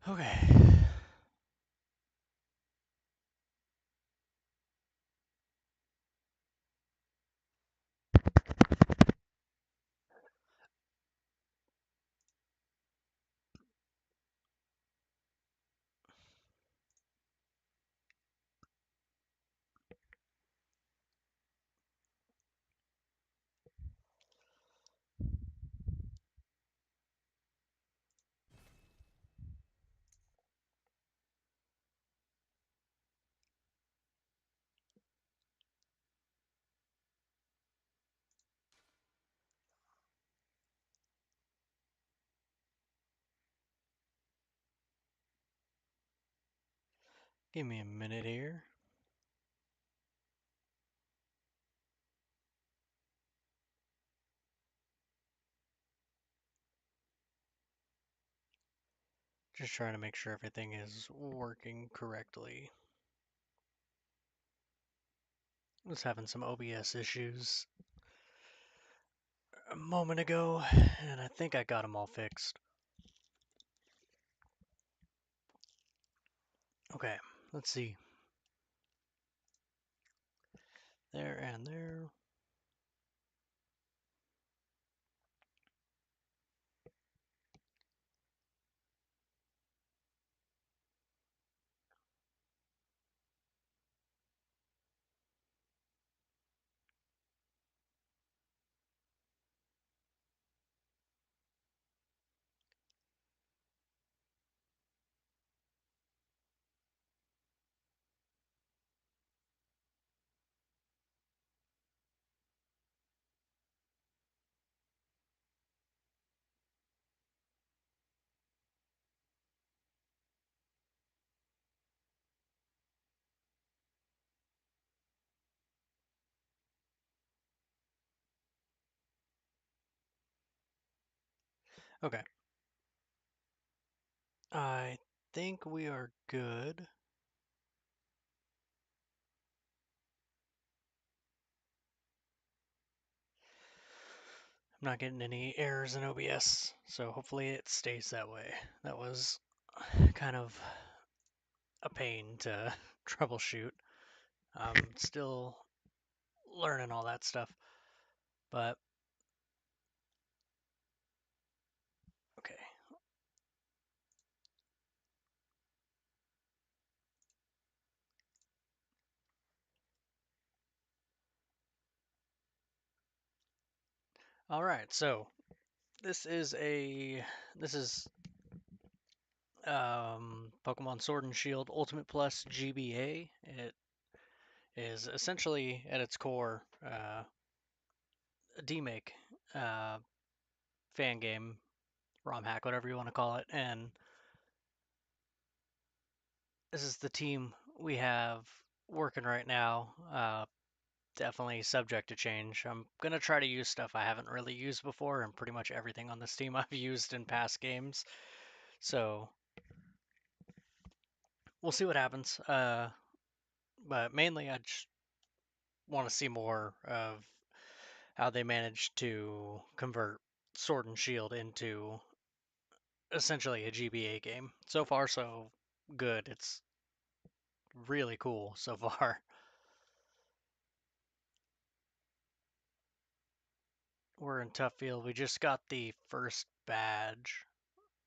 Okay. Give me a minute here. Just trying to make sure everything is working correctly. I was having some OBS issues a moment ago, and I think I got them all fixed. Okay, let's see. There and there. Okay. I think we are good. I'm not getting any errors in OBS, so hopefully it stays that way. That was kind of a pain to troubleshoot. I'm still learning all that stuff, but okay. All right, so this is Pokemon Sword and Shield Ultimate Plus GBA. It is essentially at its core a demake, uh, fan game, ROM hack, whatever you want to call it, and this is the team we have working right now. Definitely subject to change. I'm gonna try to use stuff I haven't really used before, and pretty much everything on this team I've used in past games. So we'll see what happens. But mainly, I just want to see more of how they managed to convert Sword and Shield into essentially a GBA game. So far, so good. It's really cool so far. We're in Tough Field. We just got the first badge.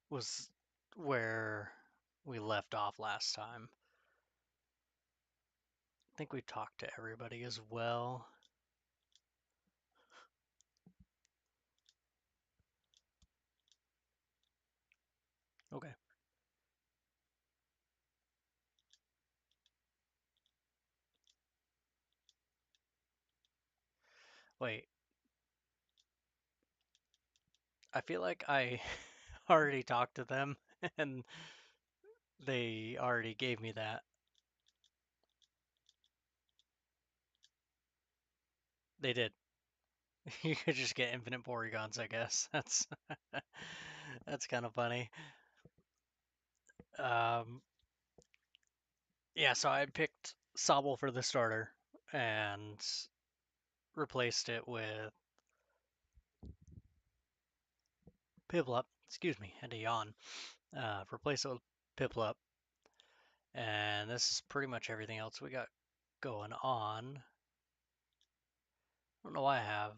Was where we left off last time. I think we talked to everybody as well. Okay. Wait. I feel like I already talked to them and they already gave me that. They did. You could just get infinite Porygons, I guess. That's kind of funny. Um, yeah, so I picked Sobble for the starter and replaced it with Piplup. Excuse me, had to yawn. Replaced it with Piplup, and this is pretty much everything else we got going on. I don't know why I have.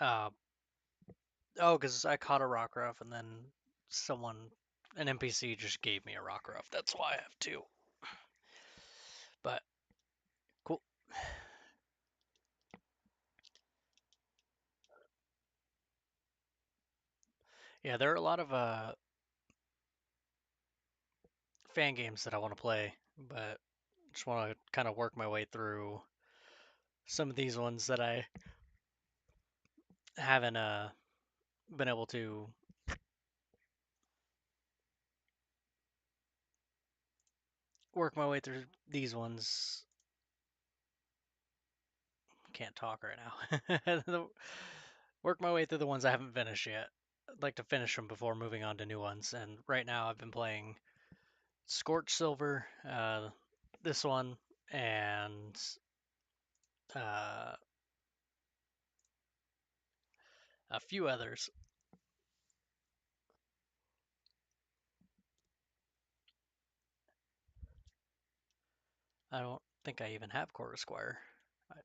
Uh, oh, because I caught a Rockruff and then an NPC just gave me a Rockruff. That's why I have two. But cool. Yeah, there are a lot of fan games that I want to play, but just want to kind of work my way through some of these ones that I haven't been able to work my way through these ones. Can't talk right now. Work my way through the ones I haven't finished yet. I'd like to finish them before moving on to new ones. And right now I've been playing Scorch Silver, this one, and uh, a few others. I don't think I even have Quarter Squire. I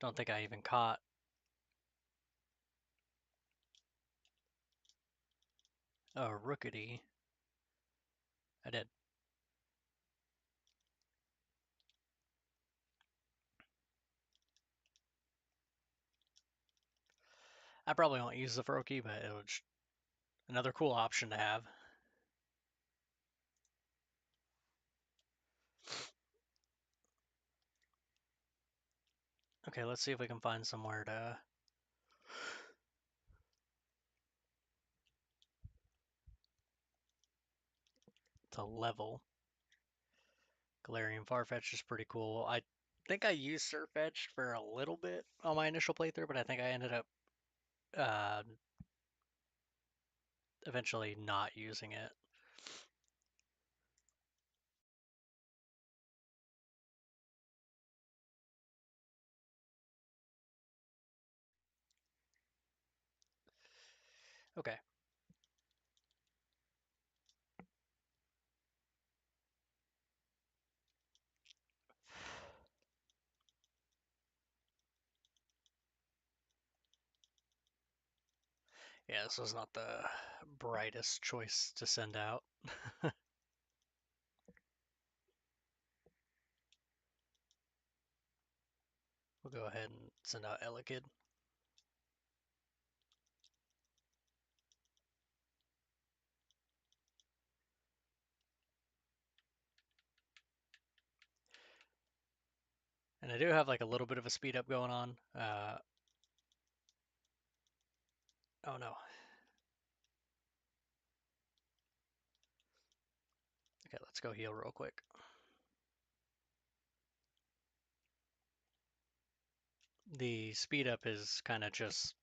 don't think I even caught a Rookity. I did. I probably won't use the Froakie, but it was another cool option to have. Okay, let's see if we can find somewhere to level. Galarian Farfetch is pretty cool. I think I used Surfetch for a little bit on my initial playthrough, but I think I ended up uh, eventually not using it. Okay. Yeah, this was not the brightest choice to send out. We'll go ahead and send out Elekid. And I do have like a little bit of a speed up going on. Oh no. Okay, let's go heal real quick. The speed up is kind of just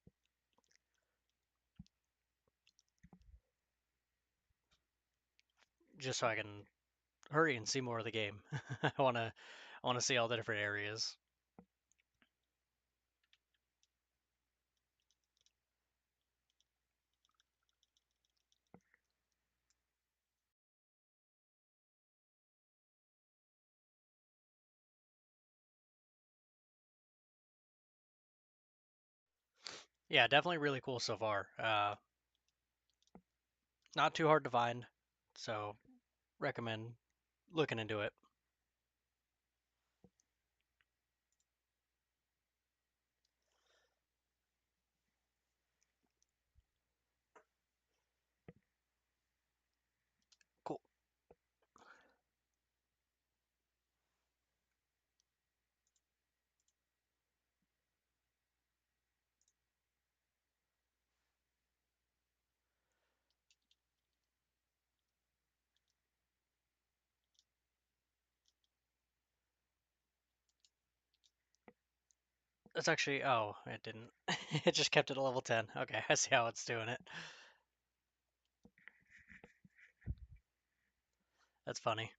so I can hurry and see more of the game. I wanna see all the different areas. Yeah, definitely really cool so far. Not too hard to find, so recommend looking into it. Cool. It's actually, oh, it didn't. It just kept it at level 10. Okay, I see how it's doing it. That's funny.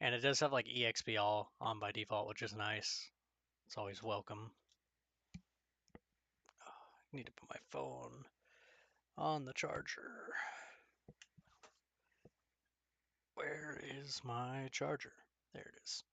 And it does have like EXP all on by default, which is nice. It's always welcome. Oh, I need to put my phone on the charger. Where is my charger? There it is.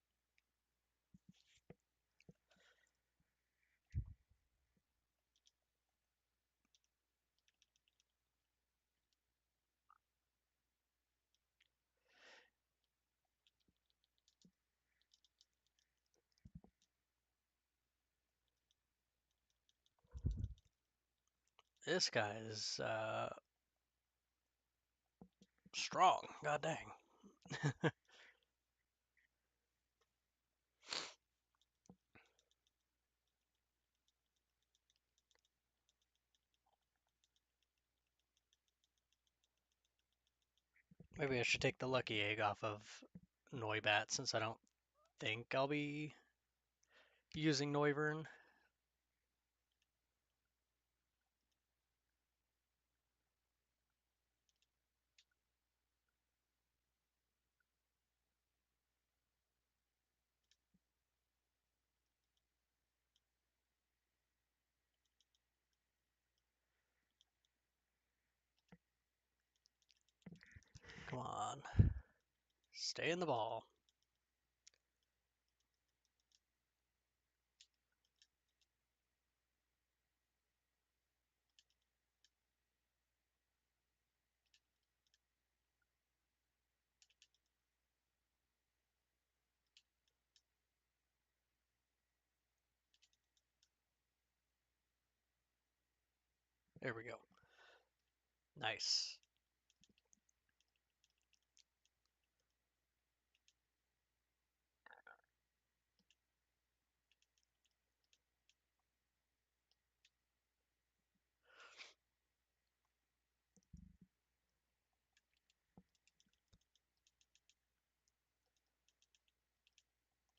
This guy is strong. God dang. Maybe I should take the lucky egg off of Noibat since I don't think I'll be using Noivern. Come on. Stay in the ball. There we go. Nice.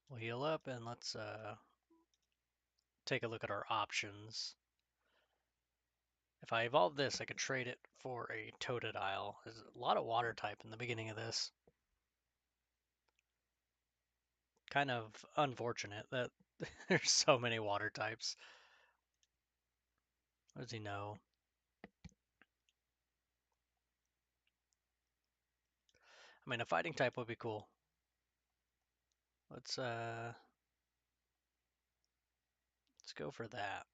We'll heal up and let's take a look at our options. If I evolve this, I could trade it for a Totodile. There's a lot of water type in the beginning of this. Kind of unfortunate that there's so many water types. What does he know? I mean, a fighting type would be cool. Let's go for that.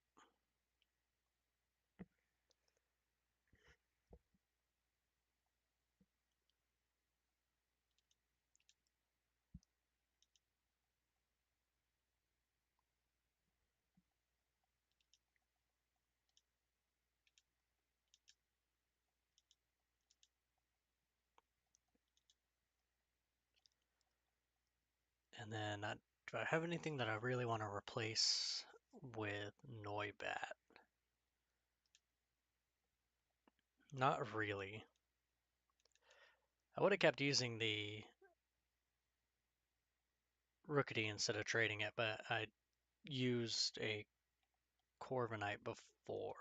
And then, do I have anything that I really want to replace with Noibat? Not really. I would have kept using the Rookity instead of trading it, but I used a Corviknight before.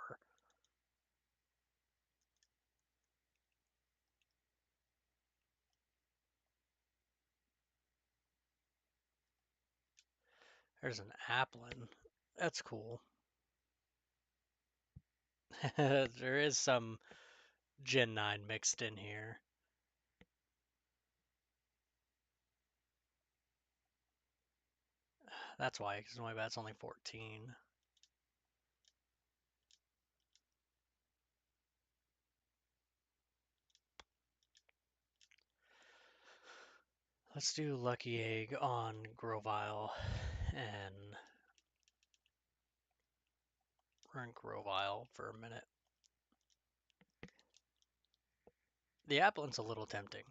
There's an Applin. That's cool. There is some Gen 9 mixed in here. That's why, because Noibat's only 14. Let's do Lucky Egg on Grovyle and run Grovyle for a minute. The Applin's a little tempting.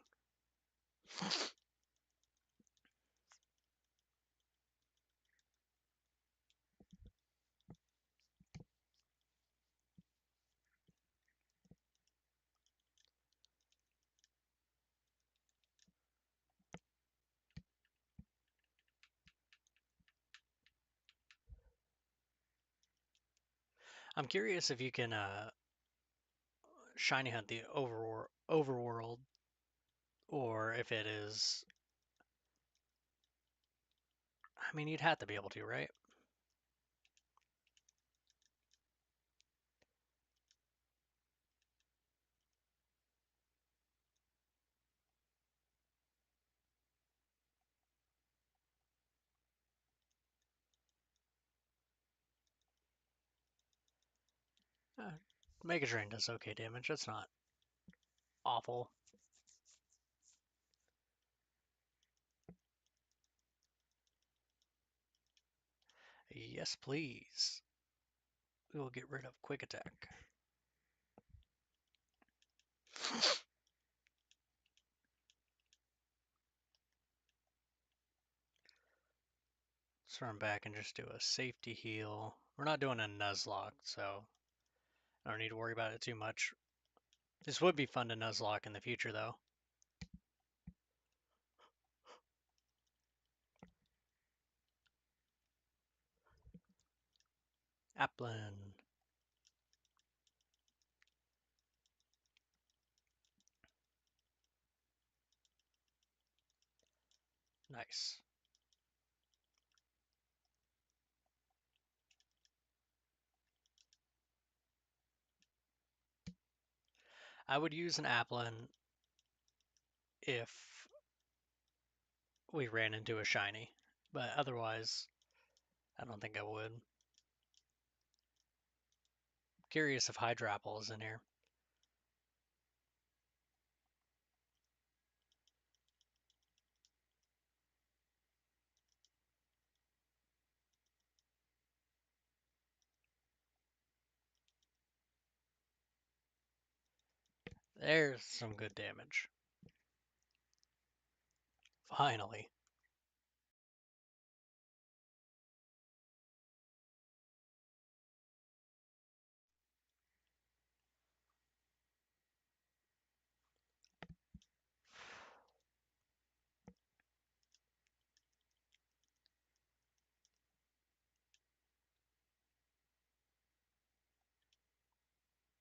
I'm curious if you can shiny hunt the overworld, or if it is I mean, you'd have to be able to, right? Uh, Mega Drain does okay damage. That's not awful. Yes, please. We will get rid of Quick Attack. Let's run back and just do a safety heal. We're not doing a Nuzlocke, so I don't need to worry about it too much. This would be fun to Nuzlocke in the future, though. Applin. Nice. I would use an Applin if we ran into a shiny, but otherwise, I don't think I would. Curious if Hydrapple is in here. There's some good damage. Finally.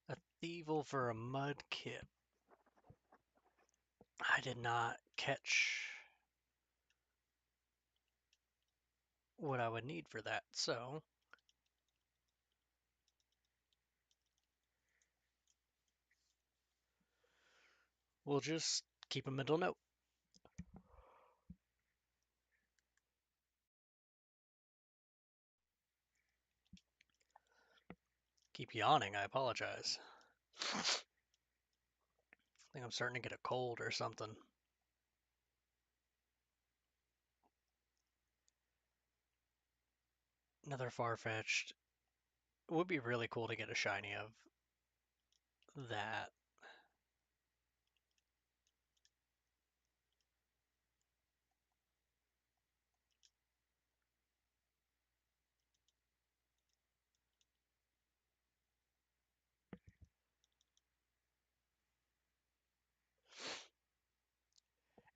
A Thievul for a Mudkip. I did not catch what I would need for that, so we'll just keep a mental note. Keep yawning, I apologize. I think I'm starting to get a cold or something. Another Farfetch'd. It would be really cool to get a shiny of that.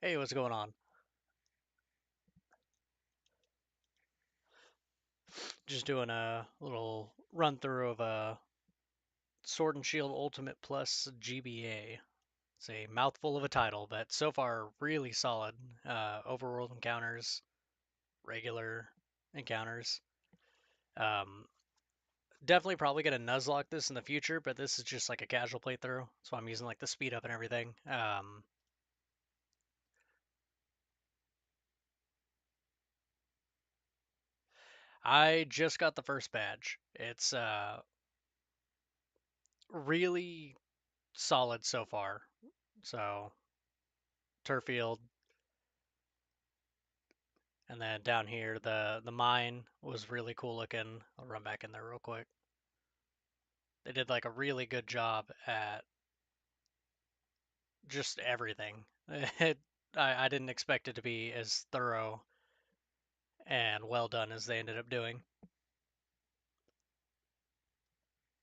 Hey, what's going on? Just doing a little run through of a Sword and Shield Ultimate Plus GBA. It's a mouthful of a title, but so far really solid. Overworld encounters, regular encounters. Um, Definitely probably gonna Nuzlocke this in the future, but this is just like a casual playthrough, so I'm using like the speed up and everything. I just got the first badge. It's really solid so far. So Turfield, and then down here the mine was really cool looking. I'll run back in there real quick. They did like a really good job at just everything. I didn't expect it to be as thorough and well done as they ended up doing.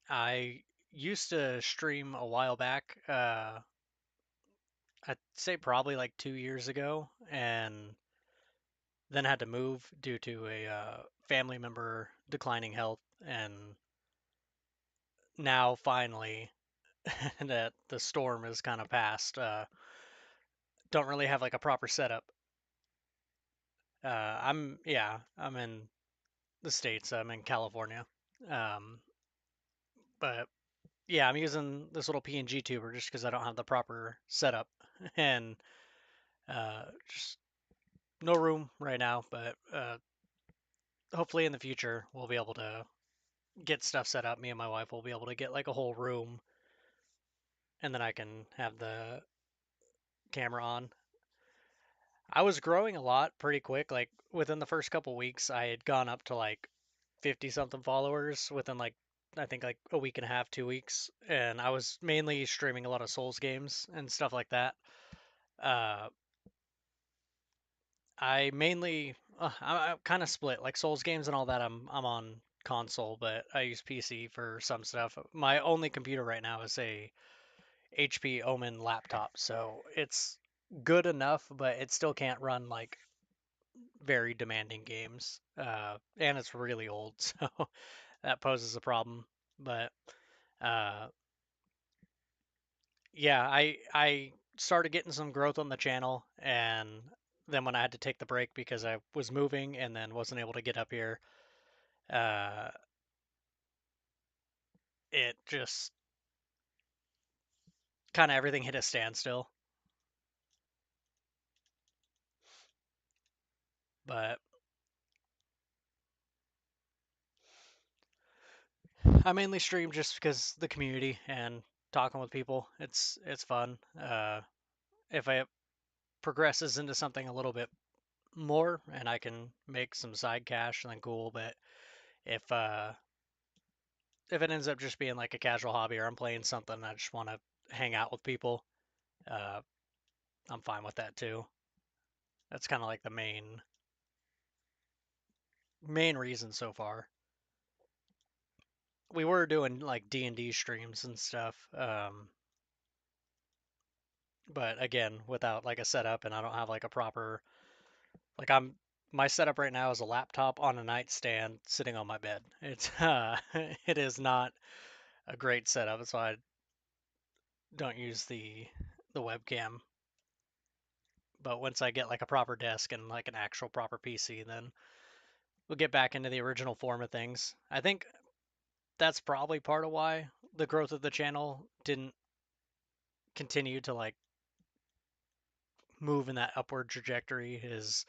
I used to stream a while back. I'd say probably like 2 years ago, and then had to move due to a family member declining health. And now finally that the storm is kind of past, don't really have like a proper setup. I'm in the States. I'm in California. Um, but yeah, I'm using this little PNG tuber just because I don't have the proper setup and just no room right now. But hopefully in the future we'll be able to get stuff set up. Me and my wife will be able to get like a whole room, and then I can have the camera on. I was growing a lot pretty quick. Like within the first couple weeks, I had gone up to like 50 something followers within like I think like a week and a half, 2 weeks, and I was mainly streaming a lot of Souls games and stuff like that. Uh, I mainly I'm kind of split. Like Souls games and all that, I'm on console, but I use PC for some stuff. My only computer right now is a HP Omen laptop, so it's good enough, but it still can't run like very demanding games. And it's really old, so that poses a problem. But uh, yeah, I started getting some growth on the channel, and then when I had to take the break because I was moving and then wasn't able to get up here, uh, it just kind of everything hit a standstill. But I mainly stream just because the community and talking with people. It's fun. If it progresses into something a little bit more and I can make some side cash, then cool. But if uh, if it ends up just being like a casual hobby or I'm playing something, I just want to hang out with people. Uh, I'm fine with that too. That's kind of like the main reason so far. We were doing like D&D streams and stuff, but again, without like a setup, and I don't have like a proper like I'm my setup right now is a laptop on a nightstand sitting on my bed. It's it is not a great setup. That's why I don't use the webcam. But once I get like a proper desk and like an actual proper PC, then we'll get back into the original form of things. I think that's probably part of why the growth of the channel didn't continue to like move in that upward trajectory is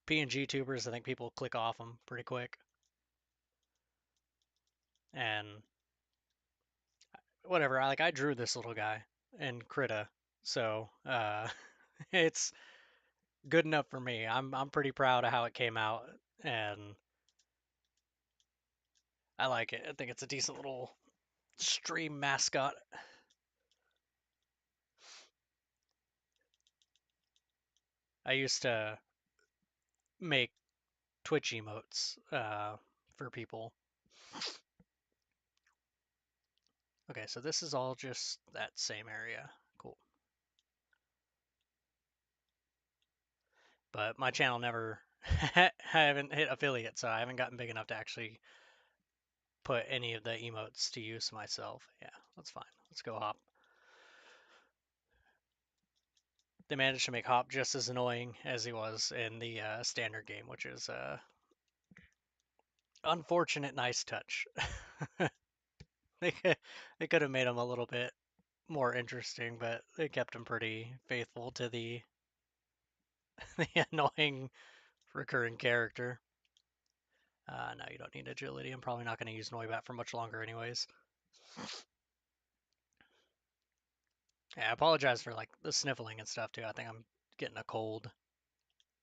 PNG tubers. I think people click off them pretty quick. And whatever, I drew this little guy in Krita, so it's good enough for me. I'm pretty proud of how it came out, and I like it. I think it's a decent little stream mascot. I used to make Twitch emotes for people. Okay, so this is all just that same area. Cool. But my channel never, I haven't hit affiliate, so I haven't gotten big enough to actually put any of the emotes to use myself. Yeah, that's fine. Let's go Hop. They managed to make Hop just as annoying as he was in the standard game, which is unfortunate nice touch. they they could have made him a little bit more interesting, but they kept him pretty faithful to the the annoying recurring character. No, you don't need agility. I'm probably not going to use Noibat for much longer, anyways. Yeah, I apologize for like the sniffling and stuff too. I think I'm getting a cold.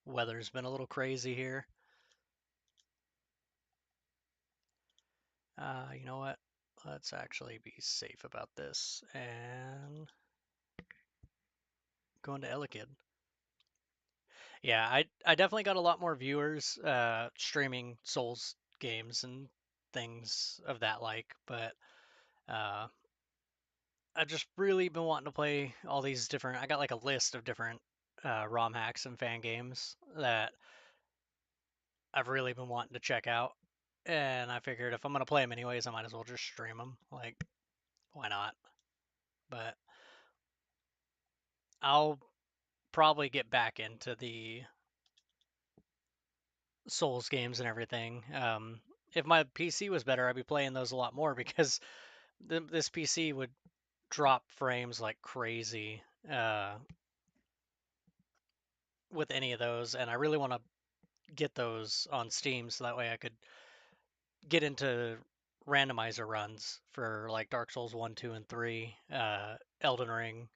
Weather's been a little crazy here. You know what? Let's actually be safe about this and go into Elekid. Yeah, I definitely got a lot more viewers streaming Souls games and things of that like, but uh, I've just really been wanting to play all these different. I got like a list of different ROM hacks and fan games that I've really been wanting to check out, and I figured if I'm gonna play them anyways, I might as well just stream them. Like, why not? But I'll probably get back into the Souls games and everything. If my PC was better, I'd be playing those a lot more because this PC would drop frames like crazy with any of those, and I really want to get those on Steam so that way I could get into randomizer runs for like Dark Souls 1, 2, and 3, Elden Ring.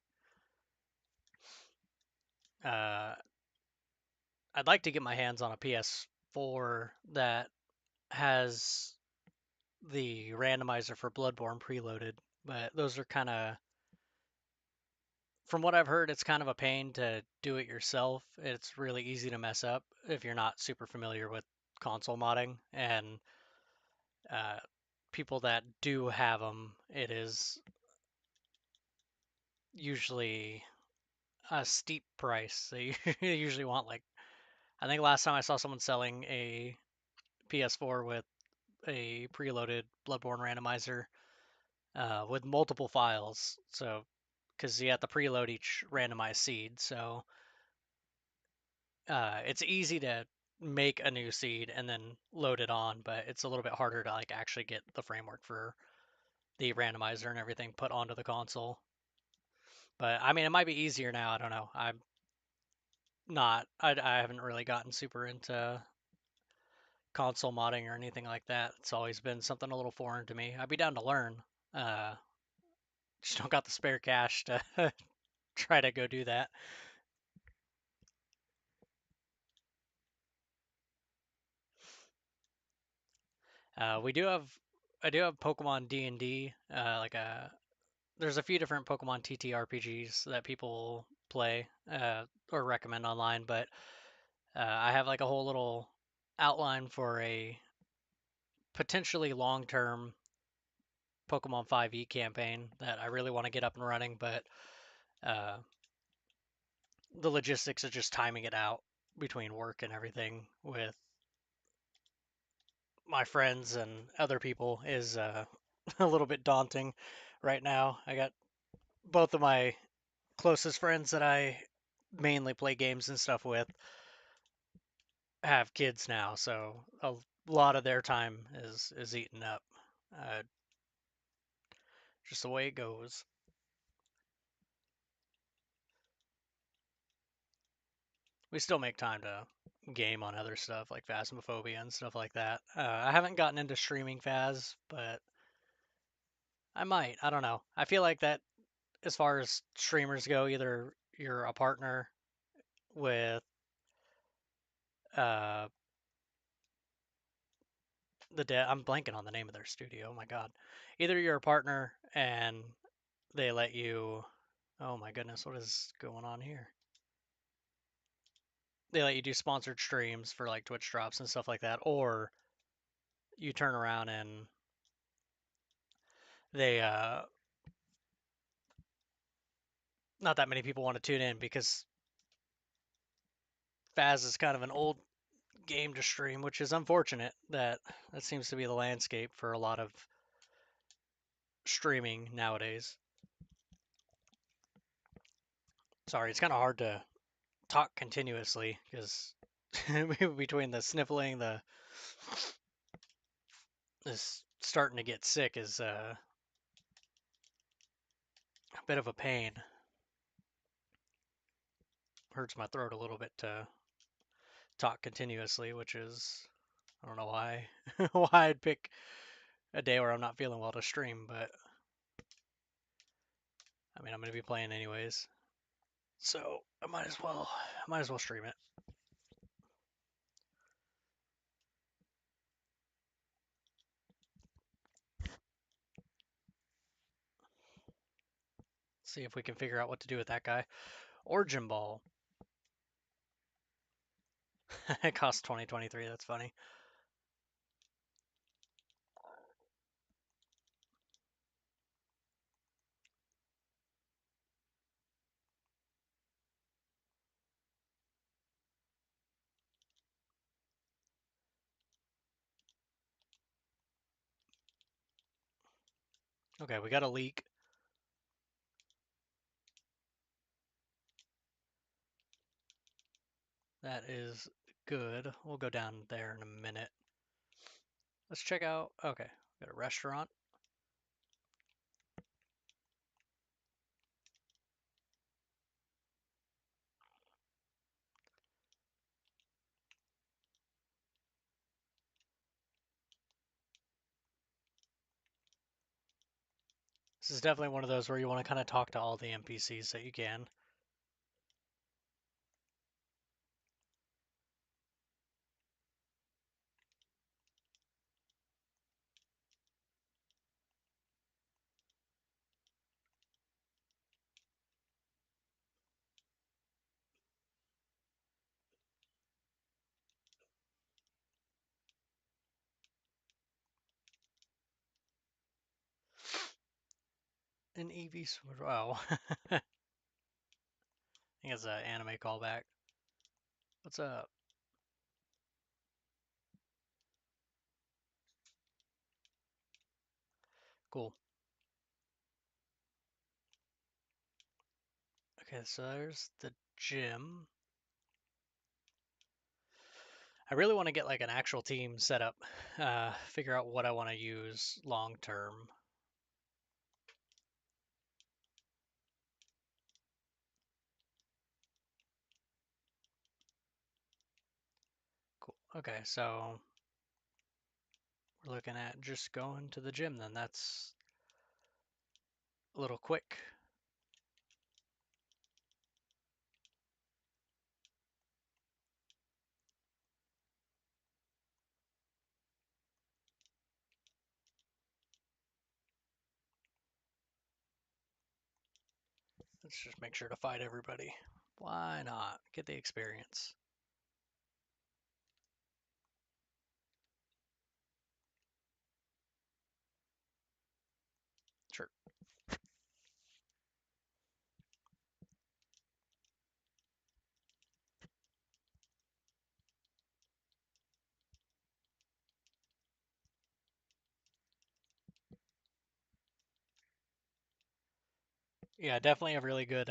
Uh, I'd like to get my hands on a PS4 that has the randomizer for Bloodborne preloaded, but those are kind of, from what I've heard, it's kind of a pain to do it yourself. It's really easy to mess up if you're not super familiar with console modding, and uh, people that do have them, it is usually a steep price. They usually want like, I think last time I saw someone selling a PS4 with a preloaded Bloodborne randomizer with multiple files. So, because you have to preload each randomized seed, so it's easy to make a new seed and then load it on, but it's a little bit harder to like actually get the framework for the randomizer and everything put onto the console. But I mean, it might be easier now. I don't know. I'm not. I haven't really gotten super into console modding or anything like that. It's always been something a little foreign to me. I'd be down to learn. Uh, just don't got the spare cash to try to go do that. We do have. I do have Pokemon D&D. There's a few different Pokemon TTRPGs that people play or recommend online, but I have like a whole little outline for a potentially long-term Pokemon 5e campaign that I really want to get up and running, but uh, the logistics of just timing it out between work and everything with my friends and other people is a little bit daunting right now. I got both of my closest friends that I mainly play games and stuff with have kids now, so a lot of their time is eaten up. Uh, just the way it goes. We still make time to game on other stuff like Phasmophobia and stuff like that. I haven't gotten into streaming Phas, but I might. I don't know. I feel like that as far as streamers go, either you're a partner with uh I'm blanking on the name of their studio. Oh my god. Either you're a partner and they let you, oh my goodness, what is going on here? They let you do sponsored streams for like Twitch drops and stuff like that, or you turn around and they not that many people want to tune in because Faz is kind of an old game to stream, which is unfortunate that that seems to be the landscape for a lot of streaming nowadays. Sorry, it's kind of hard to talk continuously because between the sniffling, the this starting to get sick is a bit of a pain. Hurts my throat a little bit to talk continuously, which is, I don't know why why I'd pick a day where I'm not feeling well to stream, but I mean I'm gonna be playing anyways, so I might as well stream it. See if we can figure out what to do with that guy. Origin Ball. It costs 2023. That's funny. Okay, we got a leak. That is good. We'll go down there in a minute. Let's check out. Okay, got a restaurant. This is definitely one of those where you want to kind of talk to all the NPCs that you can. An EV sword. Oh, I think it's an anime callback. What's up? Cool. Okay, so there's the gym. I really want to get like an actual team set up, figure out what I want to use long term. Cool. Okay, so we're looking at just going to the gym then. That's a little quick. Let's just make sure to fight everybody. Why not? Get the experience. Sure. Yeah, definitely a really good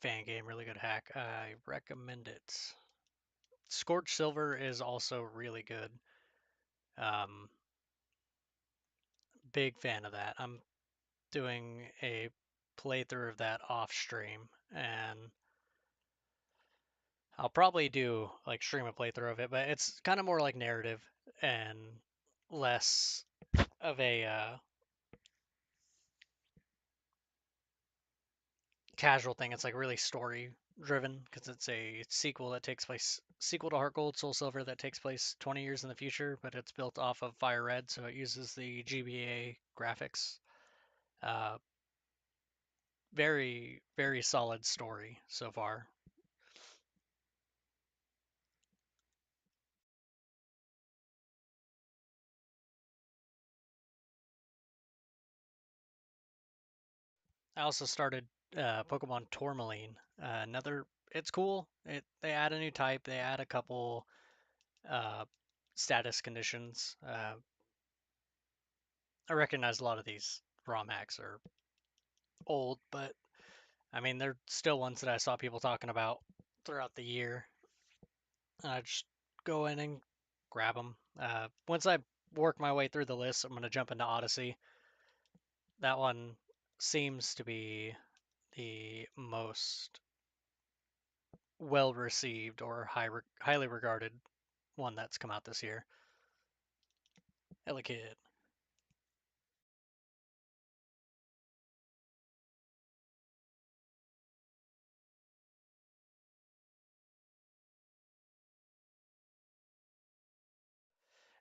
fan game, really good hack. I recommend it. Scorch Silver is also really good. Um, Big fan of that. I'm doing a playthrough of that off stream, and I'll probably do like stream a playthrough of it, but it's kind of more like narrative and less of a casual thing. It's like really story driven because it's a sequel that takes place sequel to Heart Gold Soul Silver that takes place 20 years in the future, but it's built off of Fire Red, so it uses the GBA graphics. Uh, very solid story so far. I also started Pokemon Tourmaline. Another, it's cool. They add a new type. They add a couple uh, status conditions. I recognize a lot of these ROM hacks are old, but I mean they're still ones that I saw people talking about throughout the year. I just go in and grab them. Once I work my way through the list, I'm going to jump into Odyssey. That one seems to be the most well received or highly regarded one that's come out this year. Elekid.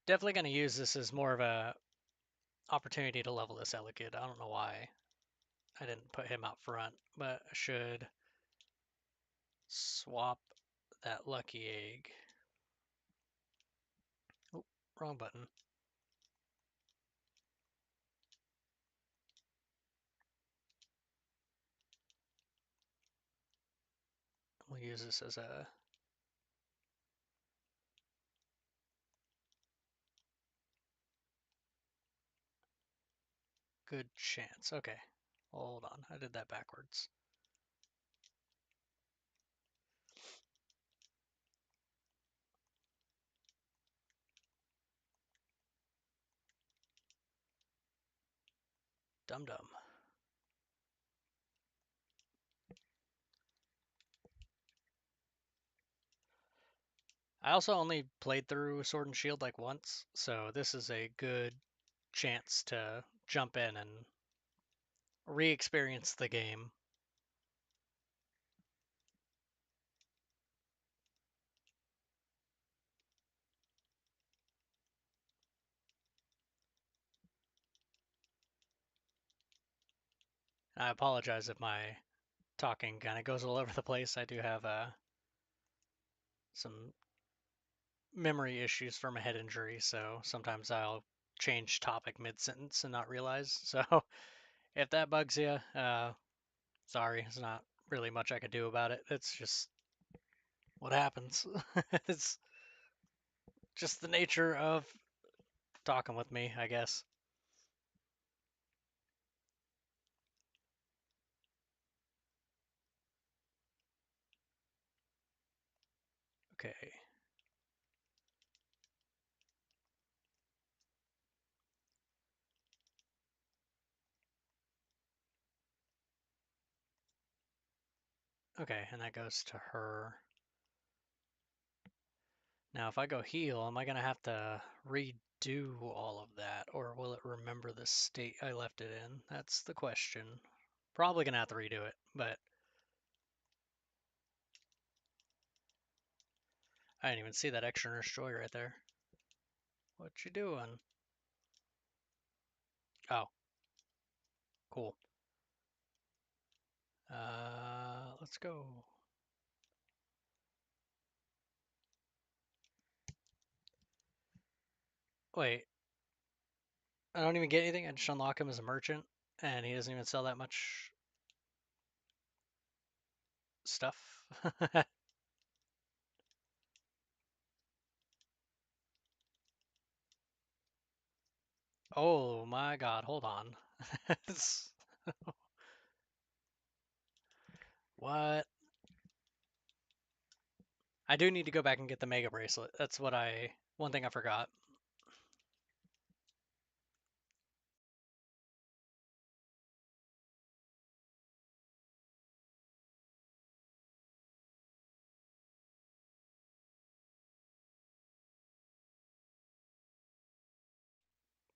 Definitely going to use this as more of a opportunity to level this Elekid. I don't know why I didn't put him out front, but I should swap that lucky egg. Oh, wrong button. We'll use this as a good chance. Okay, hold on. I did that backwards. Dum Dum. I also only played through Sword and Shield like once, so this is a good chance to jump in and re-experience the game. I apologize if my talking kind of goes all over the place. I do have some memory issues from a head injury, so sometimes I'll change topic mid-sentence and not realize. So if that bugs you, sorry, there's not really much I could do about it. It's just what happens. It's just the nature of talking with me, I guess. Okay. Okay, and that goes to her. Now, if I go heal, am I going to have to redo all of that, or will it remember the state I left it in? That's the question. Probably going to have to redo it, but I didn't even see that extra Nurse Joy right there. What you doing? Oh, cool. Let's go. Wait, I don't even get anything. I just unlock him as a merchant, and he doesn't even sell that much stuff. Oh my god, hold on. What? I do need to go back and get the Mega Bracelet. That's one thing I forgot.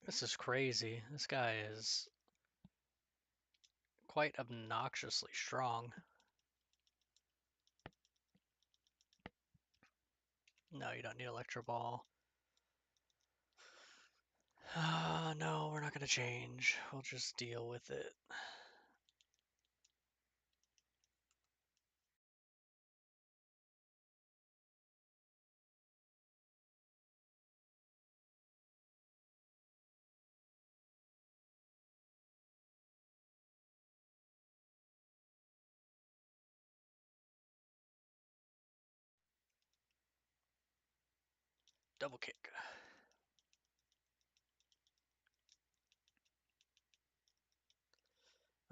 This is crazy. This guy is quite obnoxiously strong. No, you don't need Electro Ball. No, we're not going to change. We'll just deal with it. Double kick.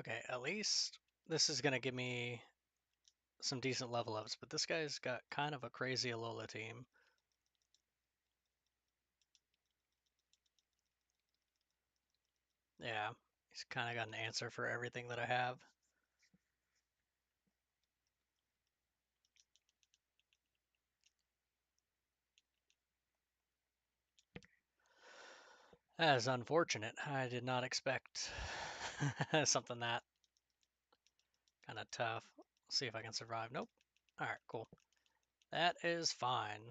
Okay, at least this is going to give me some decent level ups, but this guy's got kind of a crazy Alola team. Yeah, he's kind of got an answer for everything that I have. That is unfortunate. I did not expect something that kind of tough. Let's see if I can survive. Nope. Alright, cool. That is fine.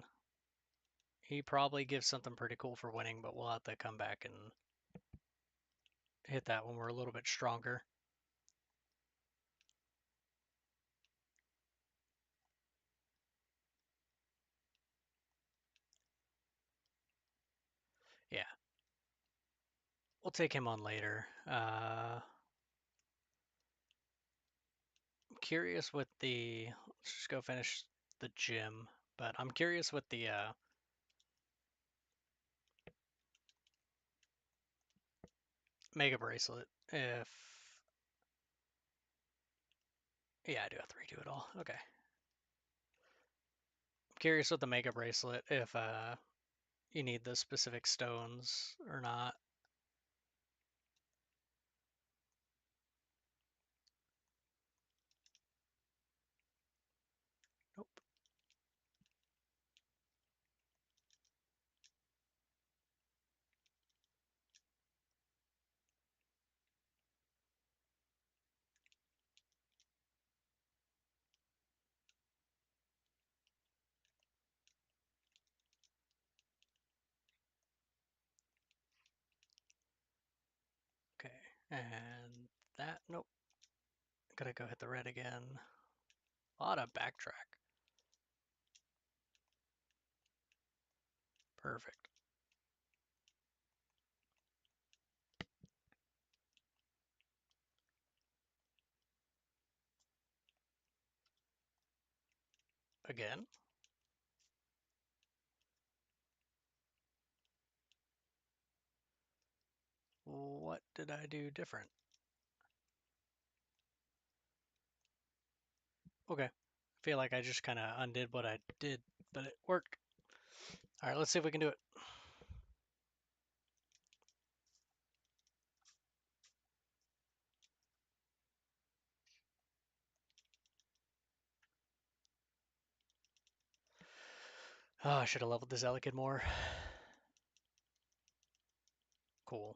He probably gives something pretty cool for winning, but we'll have to come back and hit that when we're a little bit stronger. Yeah. We'll take him on later. I'm curious with the... Let's just go finish the gym. But I'm curious with the Mega Bracelet. If... Yeah, I do have to redo it all. Okay. I'm curious with the Mega Bracelet if you need the specific stones or not. And that, nope. Gotta go hit the red again. A lot of backtrack. Perfect. Again. What did I do different? Okay. I feel like I just kind of undid what I did, but it worked. All right, let's see if we can do it. Oh, I should have leveled this Elekid more. Cool.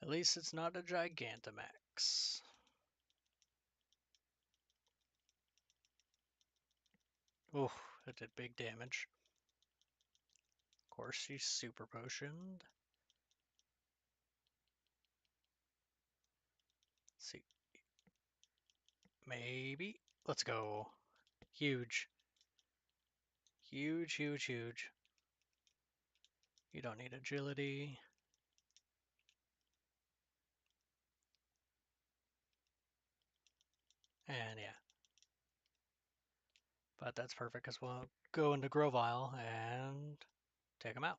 At least it's not a Gigantamax. Ooh, that did big damage. Of course, she's super potioned. Let's see. Maybe. Let's go. Huge. Huge, huge, huge. You don't need agility. And yeah. But that's perfect because we'll go into Grovyle and take him out.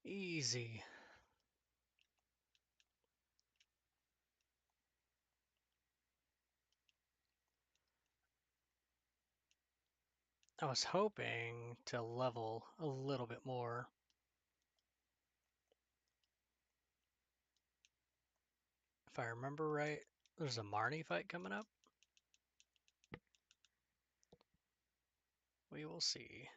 Easy. I was hoping to level a little bit more. If I remember right, there's a Marnie fight coming up. We will see.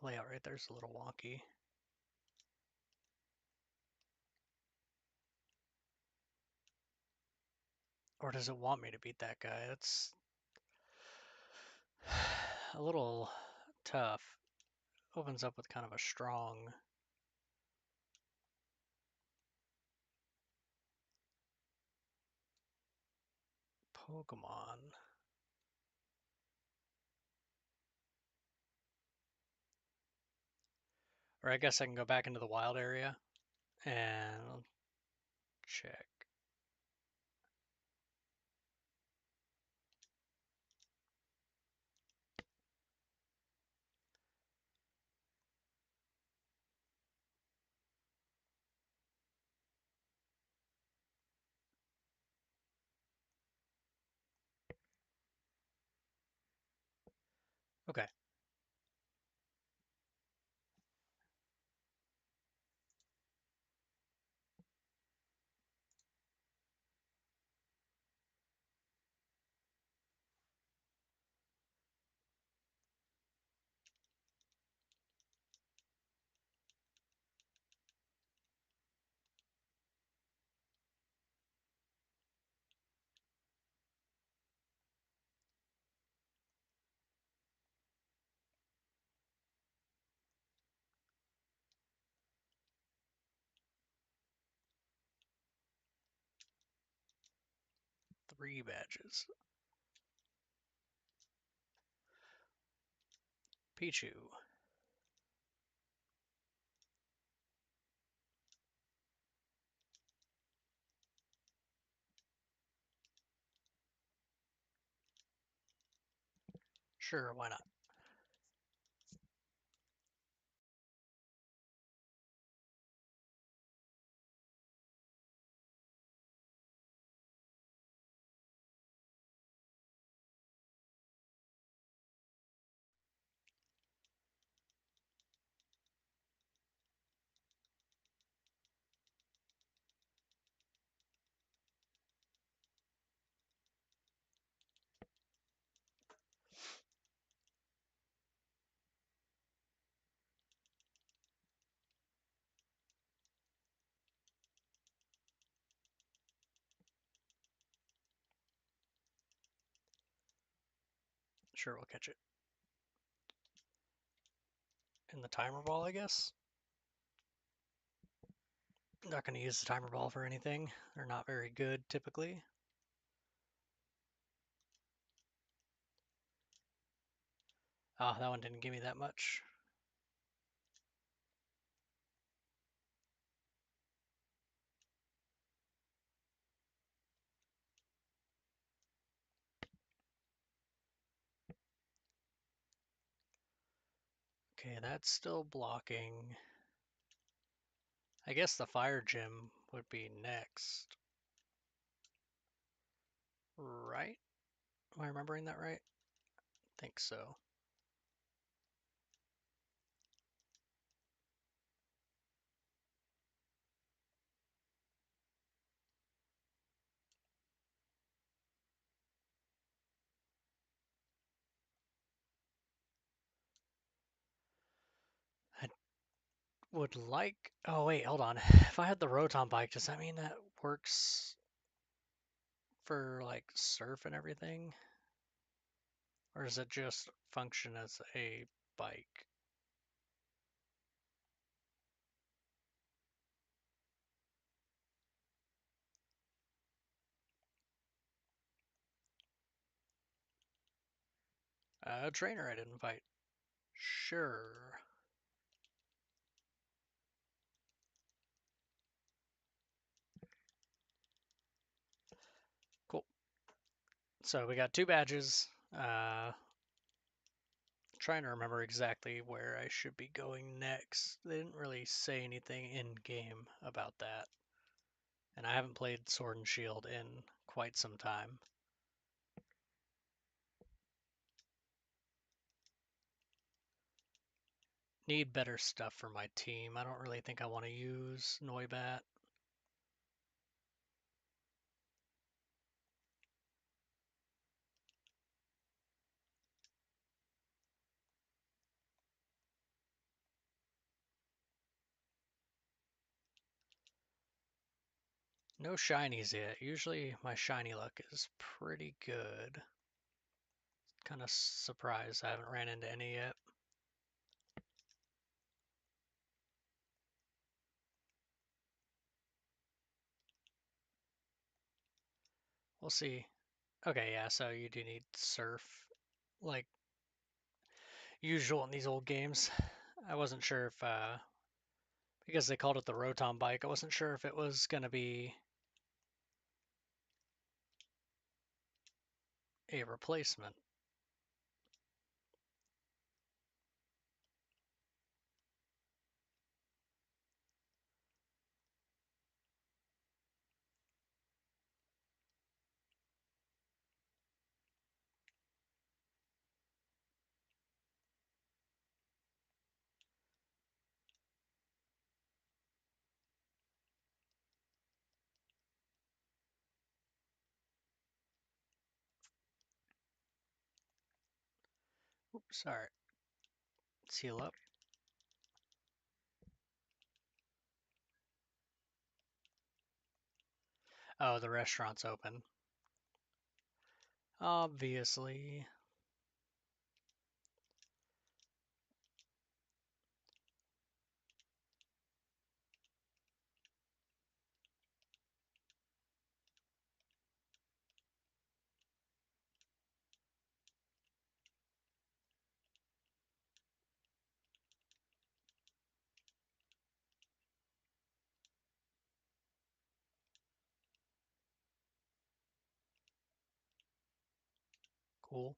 Layout right there's a little wonky. Or does it want me to beat that guy? That's a little tough. Opens up with kind of a strong Pokemon. Or I guess I can go back into the wild area and check. Okay. Three badges. Pichu. Sure, why not? Sure, we'll catch it. In the timer ball, I guess. Not going to use the timer ball for anything. They're not very good typically. Oh, that one didn't give me that much. Okay, that's still blocking. I guess the fire gym would be next. Right? Am I remembering that right? I think so. I would like. Oh, wait, hold on. If I had the Rotom bike, does that mean that works for like surf and everything? Or does it just function as a bike? A trainer I didn't fight. Sure. Cool. So we got 2 badges. Trying to remember exactly where I should be going next. They didn't really say anything in game about that. And I haven't played Sword and Shield in quite some time. Need better stuff for my team. I don't really think I want to use Noibat. No shinies yet. Usually my shiny luck is pretty good. Kind of surprised I haven't ran into any yet. We'll see. Okay, yeah, so you do need surf, like usual in these old games. I wasn't sure if, because they called it the Rotom bike, I wasn't sure if it was going to be a replacement. Oops, sorry. Let's heal up. Oh, the restaurant's open. Obviously. Cool.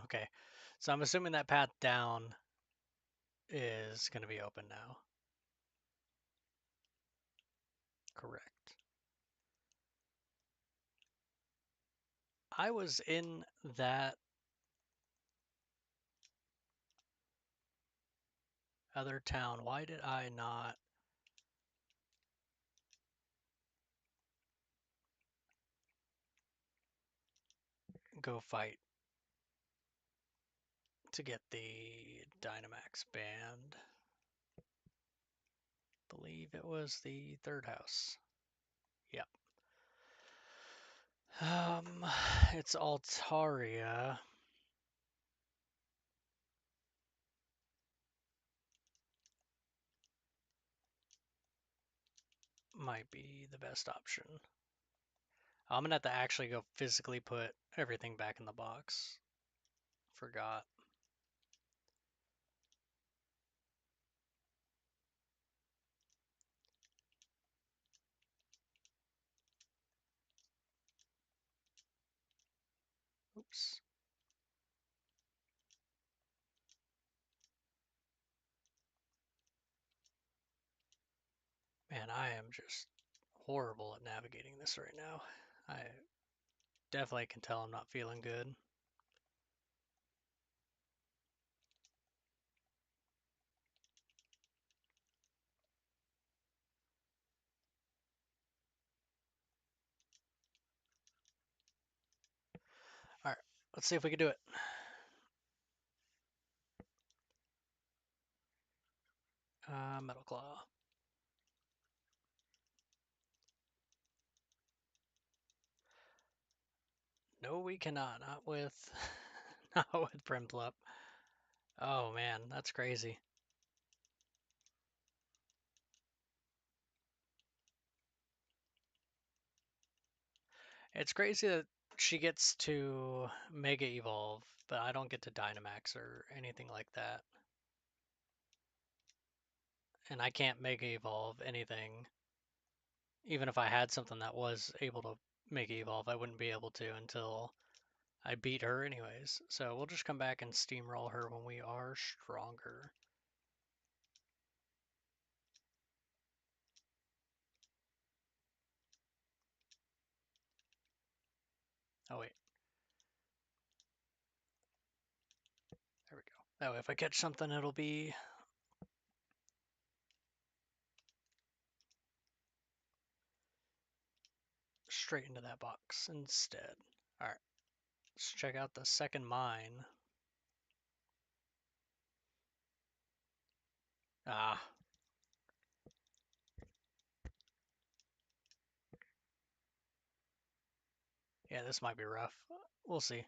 Okay. So I'm assuming that path down is going to be open now. Correct. I was in that other town. Why did I not go fight to get the Dynamax band? Believe it was the third house. Yep. Um, it's Altaria. Might be the best option. I'm gonna have to actually go physically put everything back in the box. Forgot. Oops. Man, I am just horrible at navigating this right now. I definitely can tell I'm not feeling good. Alright, let's see if we can do it. Metal Claw. No, we cannot. Not with, not with Primplup. Oh man, that's crazy. It's crazy that she gets to Mega Evolve, but I don't get to Dynamax or anything like that. And I can't Mega Evolve anything. Even if I had something that was able to Mega Evolve, I wouldn't be able to until I beat her anyways. So we'll just come back and steamroll her when we are stronger. Oh wait, there we go. That way if I catch something, it'll be straight into that box instead. Alright, let's check out the second mine. Ah, yeah, this might be rough. We'll see.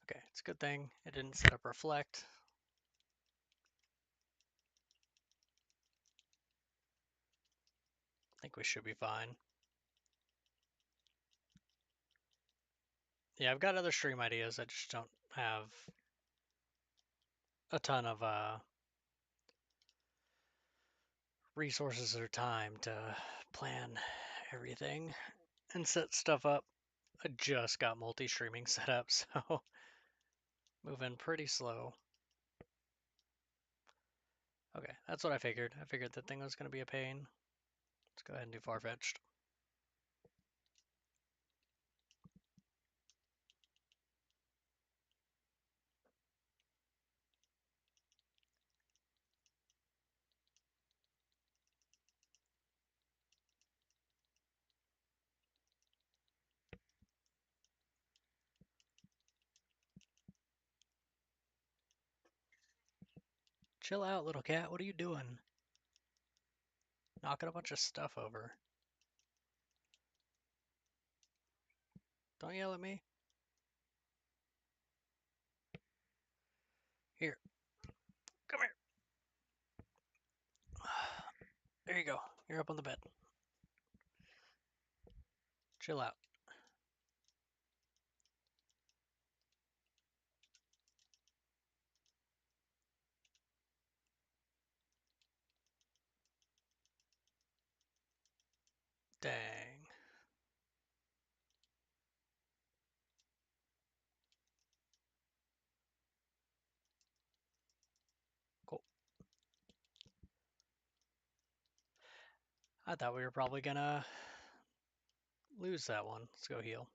Okay, it's a good thing it didn't set up Reflect. I think we should be fine. Yeah, I've got other stream ideas. I just don't have a ton of resources or time to plan everything and set stuff up. I just got multi-streaming set up, so moving pretty slow. Okay, that's what I figured. I figured that thing was going to be a pain. Let's go ahead and do Farfetch'd. Chill out, little cat. What are you doing? Knocking a bunch of stuff over. Don't yell at me. Here, come here. There you go. You're up on the bed. Chill out. Dang. Cool. I thought we were probably gonna lose that one. Let's go heal.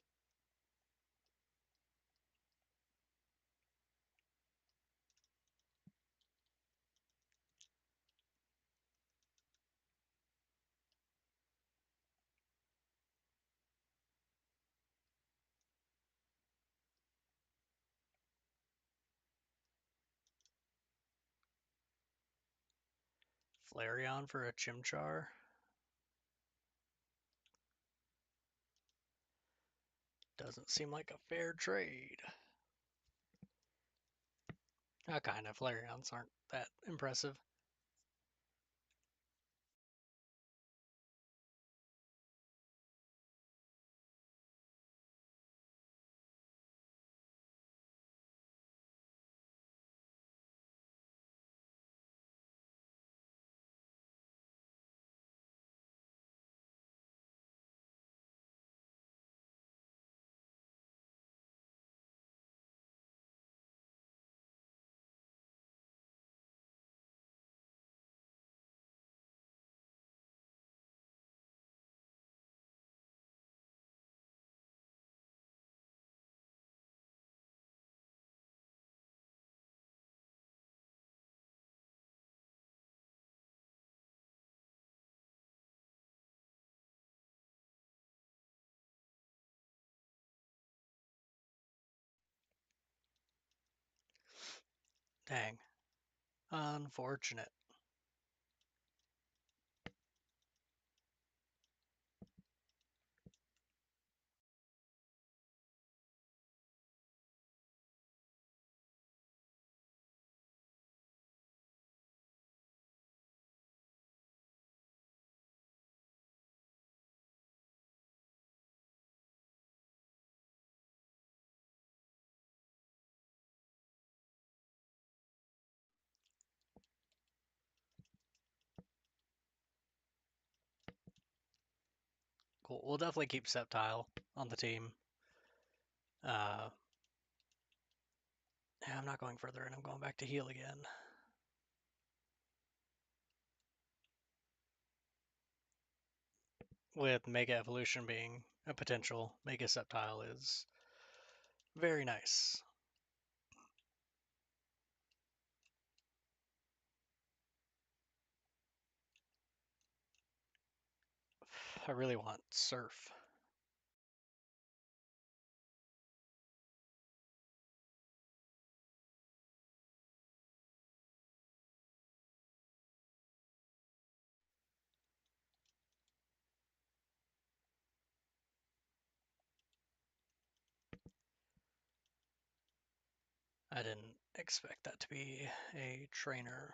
Flareon for a Chimchar. Doesn't seem like a fair trade. Kind of. Flareons aren't that impressive. Dang. Unfortunate. Cool. We'll definitely keep Sceptile on the team. Yeah, I'm not going further in. I'm going back to heal again. With Mega Evolution being a potential, Mega Sceptile is very nice. I really want Surf. I didn't expect that to be a trainer.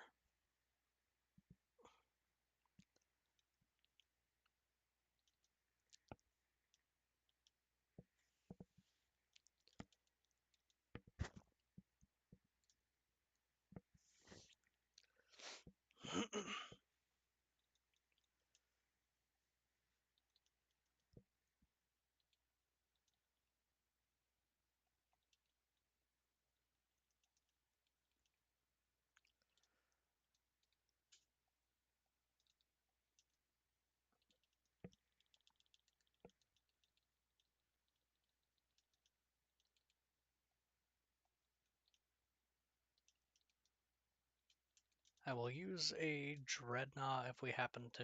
I will use a Dreadnought if we happen to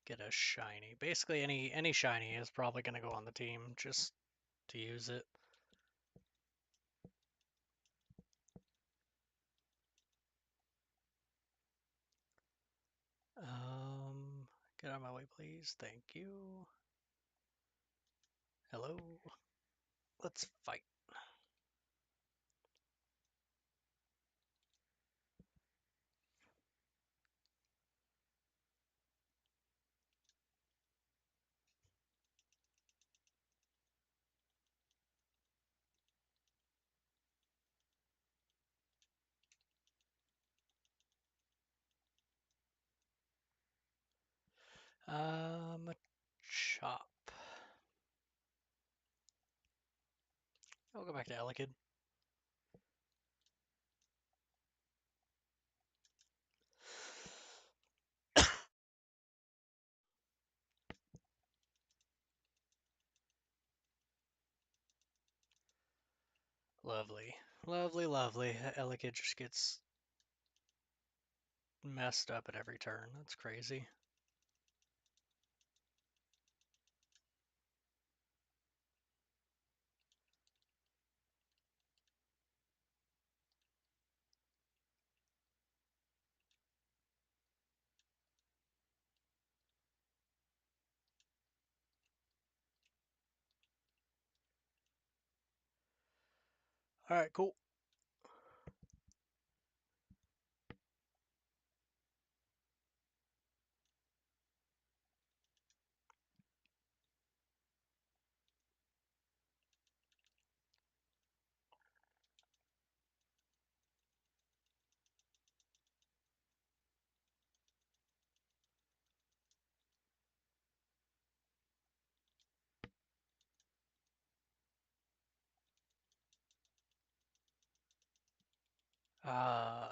get a shiny. Basically, any shiny is probably going to go on the team just to use it. Get out of my way, please. Thank you. Hello. Let's fight. Chop. I'll go back to Elekid. Lovely. Lovely, lovely. Elekid just gets messed up at every turn. That's crazy. All right, cool.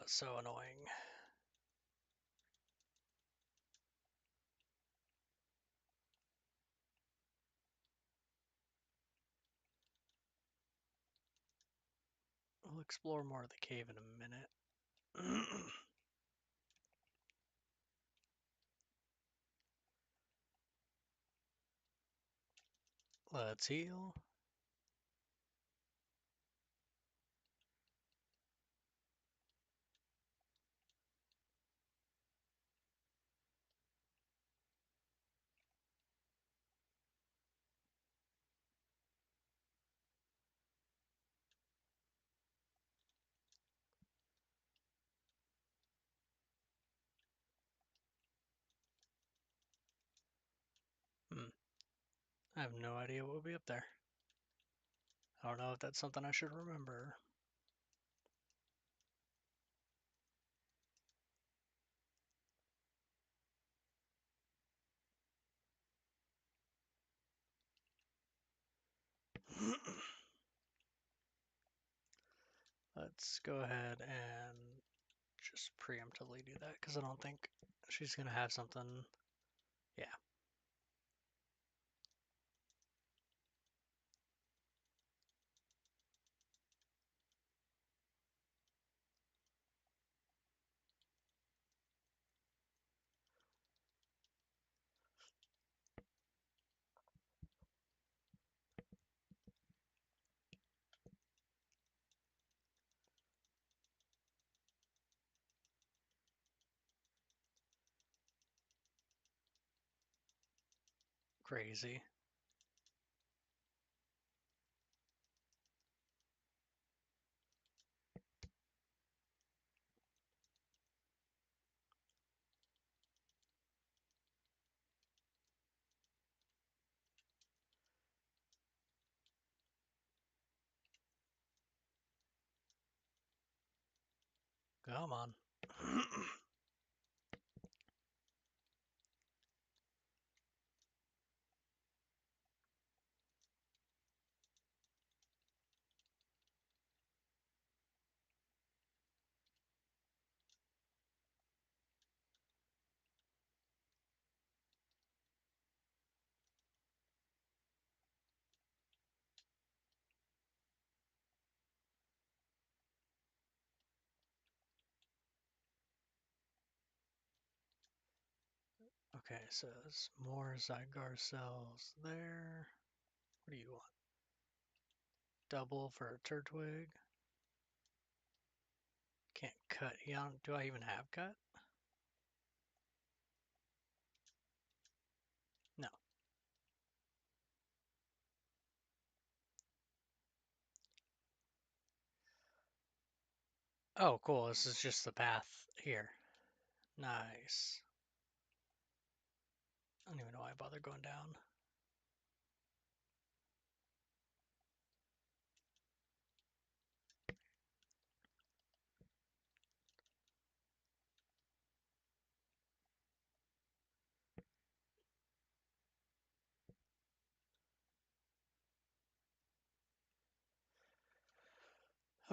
So annoying. We'll explore more of the cave in a minute. Let's heal. Hmm. I have no idea what will be up there. I don't know if that's something I should remember. Let's go ahead and just preemptively do that because I don't think she's gonna have something. Yeah, crazy. Come on. Okay, so there's more Zygar cells there. What do you want? Double for a Turtwig. Can't cut. Yeah, do I even have cut? No. Oh, cool. This is just the path here. Nice. I don't even know why I bothered going down.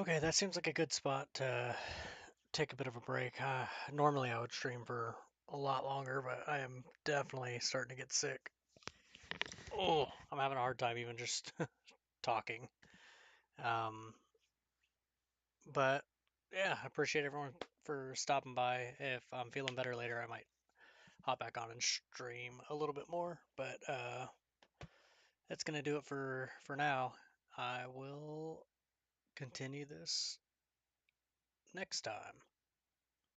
Okay, that seems like a good spot to take a bit of a break. Normally I would stream for a lot longer, but I am definitely starting to get sick. Oh, I'm having a hard time even just talking. Um, but yeah, I appreciate everyone for stopping by. If I'm feeling better later, I might hop back on and stream a little bit more. But that's gonna do it for now. I will continue this next time.